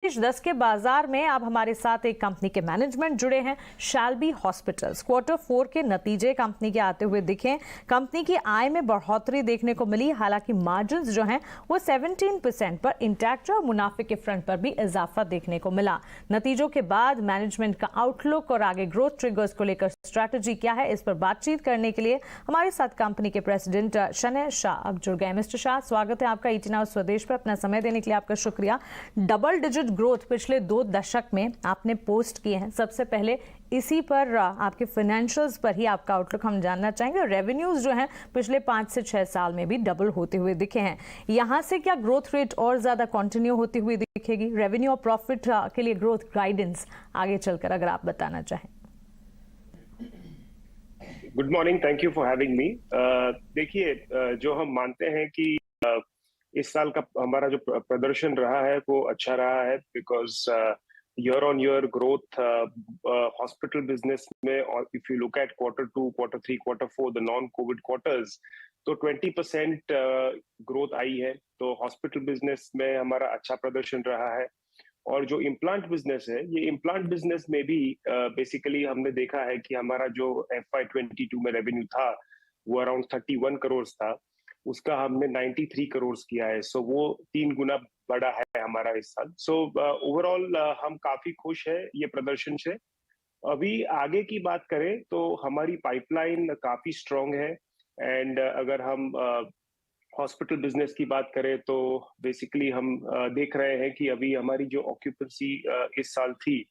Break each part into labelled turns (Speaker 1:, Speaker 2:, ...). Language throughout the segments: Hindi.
Speaker 1: 10 के बाजार में अब हमारे साथ एक कंपनी के मैनेजमेंट जुड़े हैं, शैल्बी हॉस्पिटल्स। Q4 के नतीजे कंपनी के आते हुए दिखे। कंपनी की आय में बढ़ोतरी देखने को मिली, हालांकि मार्जिन्स जो हैं वो 17% पर इंटैक्ट और मुनाफे के फ्रंट पर भी इजाफा देखने को मिला। नतीजों के बाद मैनेजमेंट का आउटलुक और आगे ग्रोथ ट्रिगर्स को लेकर स्ट्रैटेजी क्या है, इस पर बातचीत करने के लिए हमारे साथ कंपनी के प्रेसिडेंट शनय शाह अब जुड़ गए। मिस्टर शाह, स्वागत है आपका ET Now स्वदेश पर। अपना समय देने के लिए आपका शुक्रिया। डबल डिजिट ग्रोथ पिछले 2 दशक में आपने पोस्ट किए हैं। सबसे पहले इसी पर आपके फाइनेंशियल्स पर ही आपका आउटलुक हम जानना चाहेंगे। रेवेन्यूज जो हैं पिछले 5 से 6 साल में भी डबल होते हुए दिखे हैं। यहां से क्या ग्रोथ रेट और ज्यादा कंटिन्यू होती हुई दिखेगी? रेवेन्यू और प्रॉफिट के लिए ग्रोथ गाइडेंस आगे चलकर अगर आप बताना चाहें।
Speaker 2: Good morning, thank you for having me. देखिए, जो हम मानते हैं कि इस साल का हमारा जो प्रदर्शन रहा है वो अच्छा रहा है, because year on year growth hospital business में, और if you look at Q2, Q3, Q4 the non Covid quarters, तो 20% ग्रोथ आई है। तो हॉस्पिटल बिजनेस में हमारा अच्छा प्रदर्शन रहा है। और जो इम्प्लांट बिजनेस है, ये इम्प्लांट बिजनेस में भी बेसिकली हमने देखा है कि हमारा जो FY22 में रेवेन्यू था वो अराउंड 31 करोड़ था, उसका हमने 93 करोड़ किया है। सो वो 3 गुना बड़ा है हमारा इस साल। सो ओवरऑल हम काफी खुश है ये प्रदर्शन से। अभी आगे की बात करें तो हमारी पाइपलाइन काफी स्ट्रांग है। एंड अगर हम हॉस्पिटल बिजनेस की बात करें तो बेसिकली हम देख रहे हैं कि अभी हमारी जो ऑक्यूपेंसी इस साल थी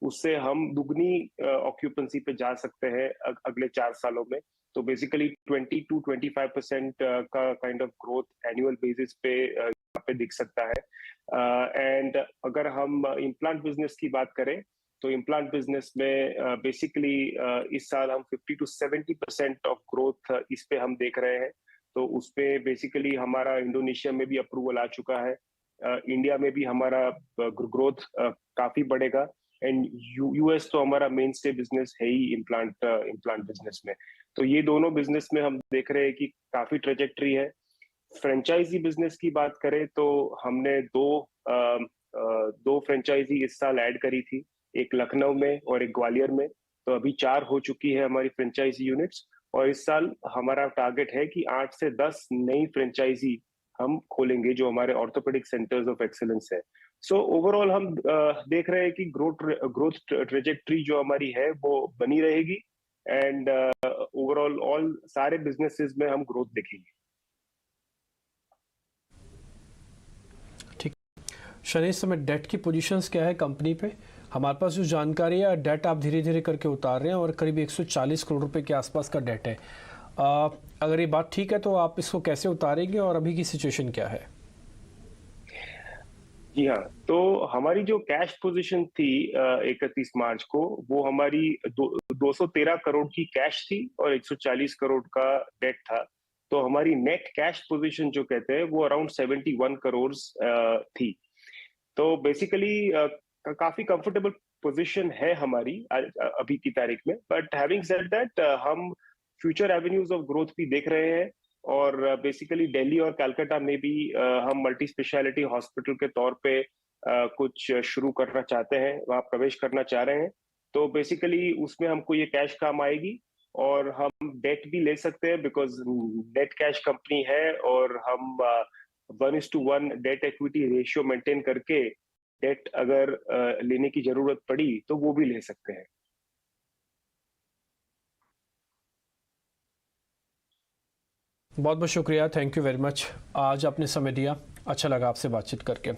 Speaker 2: उससे हम दुगनी ऑक्यूपेंसी पे जा सकते हैं अगले 4 सालों में। तो बेसिकली 20 to 25% का kind of growth annual basis पे यहाँ पे दिख सकता है। एंड अगर हम इम्प्लांट बिजनेस की बात करें तो इम्प्लांट बिजनेस में बेसिकली इस साल हम 50 to 70% ऑफ ग्रोथ इस पे हम देख रहे हैं। तो उस पे बेसिकली हमारा इंडोनेशिया में भी अप्रूवल आ चुका है, इंडिया में भी हमारा ग्रोथ काफी बढ़ेगा। एंड US तो हमारा मेन स्टे बिजनेस है ही इम्प्लांट बिजनेस में। तो ये दोनों बिजनेस में हम देख रहे हैं कि काफी ट्रेजेक्ट्री है। फ्रेंचाइजी बिजनेस की बात करें तो हमने दो फ्रेंचाइजी इस साल ऐड करी थी, एक लखनऊ में और एक ग्वालियर में। तो अभी 4 हो चुकी है हमारी फ्रेंचाइजी यूनिट्स। और इस साल हमारा टारगेट है कि 8 से 10 नई फ्रेंचाइजी हम खोलेंगे जो हमारे ऑर्थोपेडिक सेंटर्स ऑफ एक्सीलेंस है। सो ओवरऑल हम देख रहे हैं कि ग्रोथ ट्रेजेक्ट्री जो हमारी है वो बनी रहेगी। एंड ओवरऑल ऑल सारे बिजनेसेस में हम ग्रोथ देखेंगे।
Speaker 3: ठीक। शनि, इस समय डेट की पोजीशंस क्या है कंपनी पे? हमारे पास जो जानकारी है, डेट आप धीरे धीरे करके उतार रहे हैं और करीब 140 करोड़ रुपए के आसपास का डेट है। अगर ये बात ठीक है तो आप इसको कैसे उतारेंगे और अभी की सिचुएशन क्या है?
Speaker 2: जी हाँ, तो हमारी जो कैश पोजीशन थी 31 मार्च को, वो हमारी 213 करोड़ की कैश थी और 140 करोड़ का डेट था। तो हमारी नेट कैश पोजीशन जो कहते हैं वो अराउंड 71 करोड़ थी। तो बेसिकली काफी कंफर्टेबल पोजीशन है हमारी अभी की तारीख में। बट हैविंग सेड दैट, हम फ्यूचर एवेन्यूज ऑफ ग्रोथ भी देख रहे हैं। और बेसिकली दिल्ली और कलकत्ता में भी हम मल्टी स्पेशलिटी हॉस्पिटल के तौर पे कुछ शुरू करना चाहते हैं, वहां प्रवेश करना चाह रहे हैं। तो बेसिकली उसमें हमको ये कैश काम आएगी और हम डेट भी ले सकते हैं, बिकॉज नेट कैश कंपनी है और हम 1:1 डेट इक्विटी रेशियो मेंटेन करके डेट अगर लेने की जरूरत पड़ी तो वो भी ले सकते हैं।
Speaker 3: बहुत बहुत शुक्रिया, थैंक यू वेरी मच। आज आपने समय दिया, अच्छा लगा आपसे बातचीत करके।